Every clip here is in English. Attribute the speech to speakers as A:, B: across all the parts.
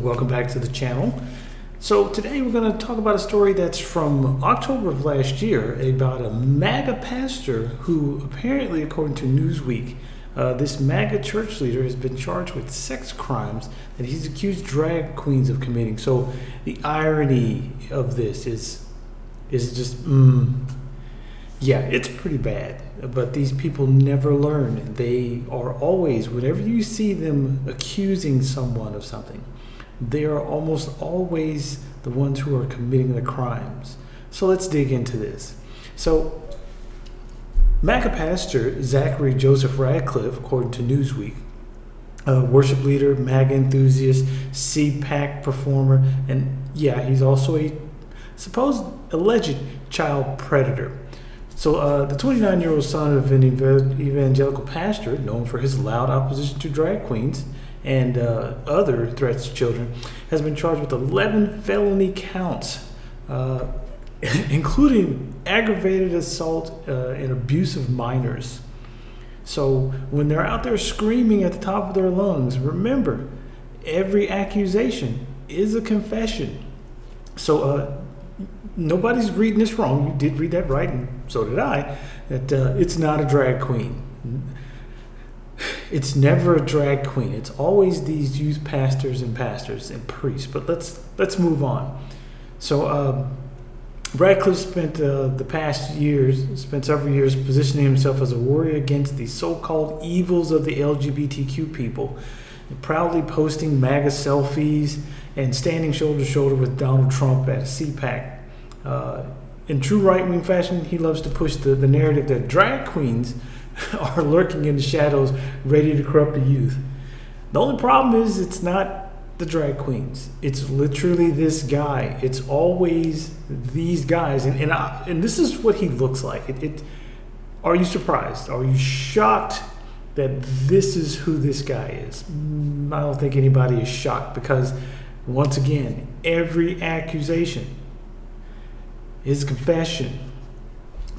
A: welcome back to the channel. So today we're going to talk about a story that's from October of last year about a MAGA pastor who apparently, according to Newsweek, this MAGA church leader has been charged with sex crimes that he's accused drag queens of committing. So the irony of this is just, yeah, it's pretty bad. But these people never learn. They are always, whenever you see them accusing someone of something, they are almost always the ones who are committing the crimes. So let's dig into this. So MAGA pastor Zachary Joseph Radcliff, according to Newsweek, worship leader, MAGA enthusiast, CPAC-performer, and yeah, he's also a supposed alleged child predator. So the 29-year-old son of an evangelical pastor, known for his loud opposition to drag queens and other threats to children, has been charged with 11 felony counts, including aggravated assault and abuse of minors. So when they're out there screaming at the top of their lungs, remember, every accusation is a confession. So nobody's reading this wrong. You did read that right, and so did I, that it's not a drag queen. It's never a drag queen. It's always these youth pastors and priests. But let's move on. So Radcliffe spent spent several years positioning himself as a warrior against the so-called evils of the LGBTQ people, and proudly posting MAGA selfies and standing shoulder to shoulder with Donald Trump at a CPAC. In true right-wing fashion, he loves to push the narrative that drag queens are lurking in the shadows, ready to corrupt the youth. The only problem is it's not the drag queens. It's literally this guy. It's always these guys. And this is what he looks like. Are you surprised? Are you shocked that this is who this guy is? I don't think anybody is shocked because, once again, every accusation is confession.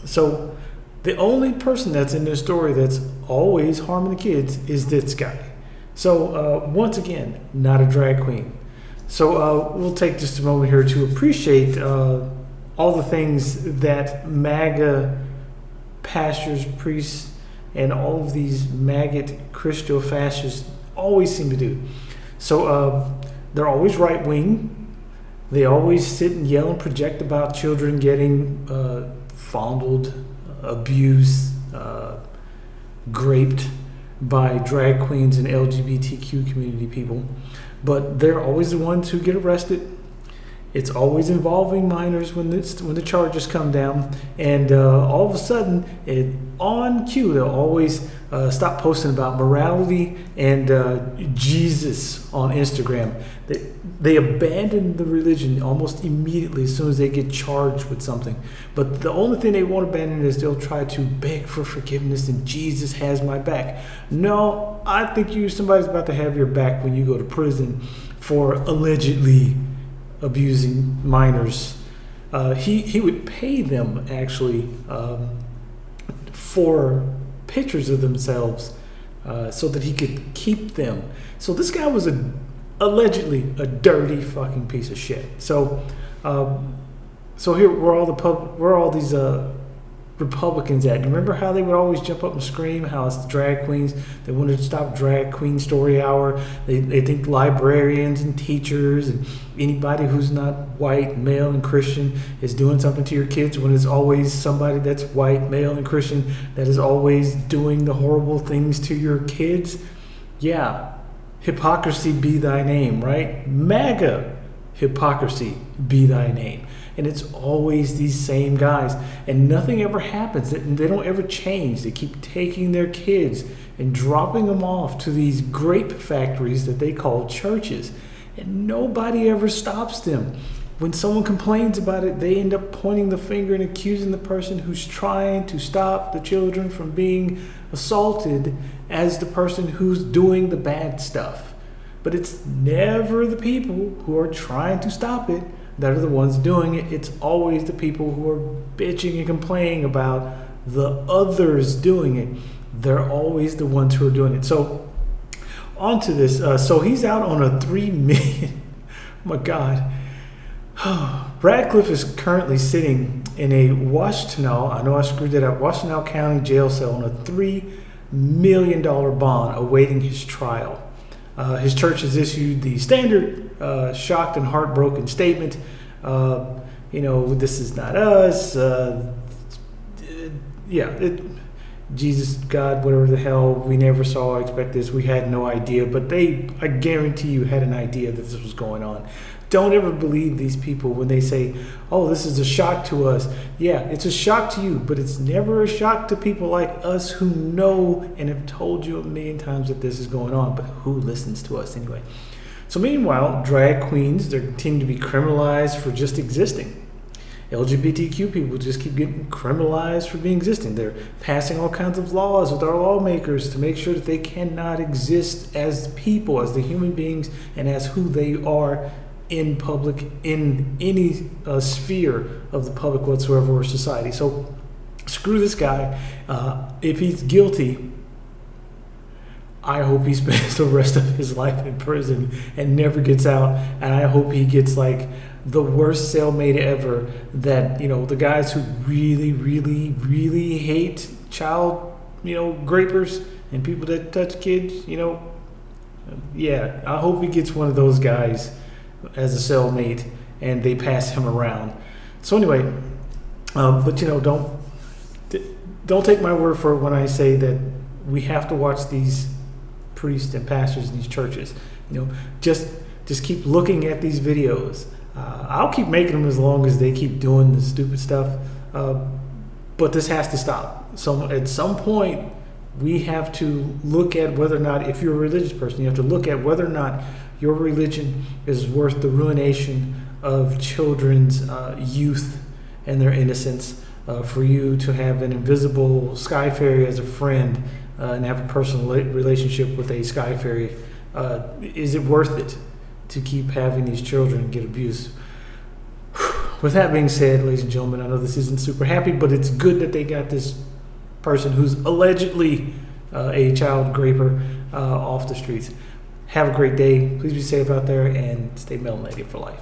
A: So the only person that's in this story that's always harming the kids is this guy. So once again, not a drag queen. So we'll take just a moment here to appreciate all the things that MAGA pastors, priests, and all of these maggot Christo-fascists always seem to do. So they're always right-wing. They always sit and yell and project about children getting fondled, abused, graped by drag queens and LGBTQ community people. But they're always the ones who get arrested. It's always involving minors when the charges come down. And all of a sudden, on cue, they'll always stop posting about morality and Jesus on Instagram. They abandon the religion almost immediately as soon as they get charged with something. But the only thing they won't abandon is they'll try to beg for forgiveness and Jesus has my back. No, I think somebody's about to have your back when you go to prison for allegedly abusing minors. He would pay them actually for pictures of themselves so that he could keep them. So this guy was allegedly a dirty fucking piece of shit. So here where all these Republicans at? Remember how they would always jump up and scream how it's the drag queens? They wanted to stop drag queen story hour. They think librarians and teachers and anybody who's not white, male, and Christian is doing something to your kids, when it's always somebody that's white, male, and Christian that is always doing the horrible things to your kids. Yeah, hypocrisy be thy name, right? MAGA, hypocrisy be thy name. And it's always these same guys. And nothing ever happens. They don't ever change. They keep taking their kids and dropping them off to these grape factories that they call churches. And nobody ever stops them. When someone complains about it, they end up pointing the finger and accusing the person who's trying to stop the children from being assaulted as the person who's doing the bad stuff. But it's never the people who are trying to stop it that are the ones doing it. It's always the people who are bitching and complaining about the others doing it. They're always the ones who are doing it. So on to this. So he's out on a $3 million my God. Radcliff is currently sitting in a Washtenaw, I know I screwed that up, Washtenaw County jail cell on a $3 million bond awaiting his trial. His church has issued the standard shocked and heartbroken statement. This is not us. Jesus, God, whatever the hell, we never saw or expect this. We had no idea, but I guarantee you, had an idea that this was going on. Don't ever believe these people when they say, oh, this is a shock to us. Yeah, it's a shock to you, but it's never a shock to people like us who know and have told you a million times that this is going on, but who listens to us anyway? So meanwhile, drag queens, they continue to be criminalized for just existing. LGBTQ people just keep getting criminalized for being existing. They're passing all kinds of laws with our lawmakers to make sure that they cannot exist as people, as the human beings, and as who they are in public, in any sphere of the public whatsoever or society. So screw this guy. If he's guilty, I hope he spends the rest of his life in prison and never gets out. And I hope he gets like the worst cellmate ever, that, the guys who really, really, really hate child, grapers and people that touch kids, yeah, I hope he gets one of those guys as a cellmate and they pass him around. So anyway, but don't take my word for it when I say that we have to watch these priests and pastors in these churches. Just keep looking at these videos. I'll keep making them as long as they keep doing the stupid stuff, but this has to stop. So at some point, we have to look at whether or not, if you're a religious person, you have to look at whether or not your religion is worth the ruination of children's youth and their innocence, for you to have an invisible sky fairy as a friend and have a personal relationship with a sky fairy. Is it worth it to keep having these children get abused? With that being said, ladies and gentlemen, I know this isn't super happy, but it's good that they got this person who's allegedly a child graper off the streets. Have a great day. Please be safe out there and stay melanated for life.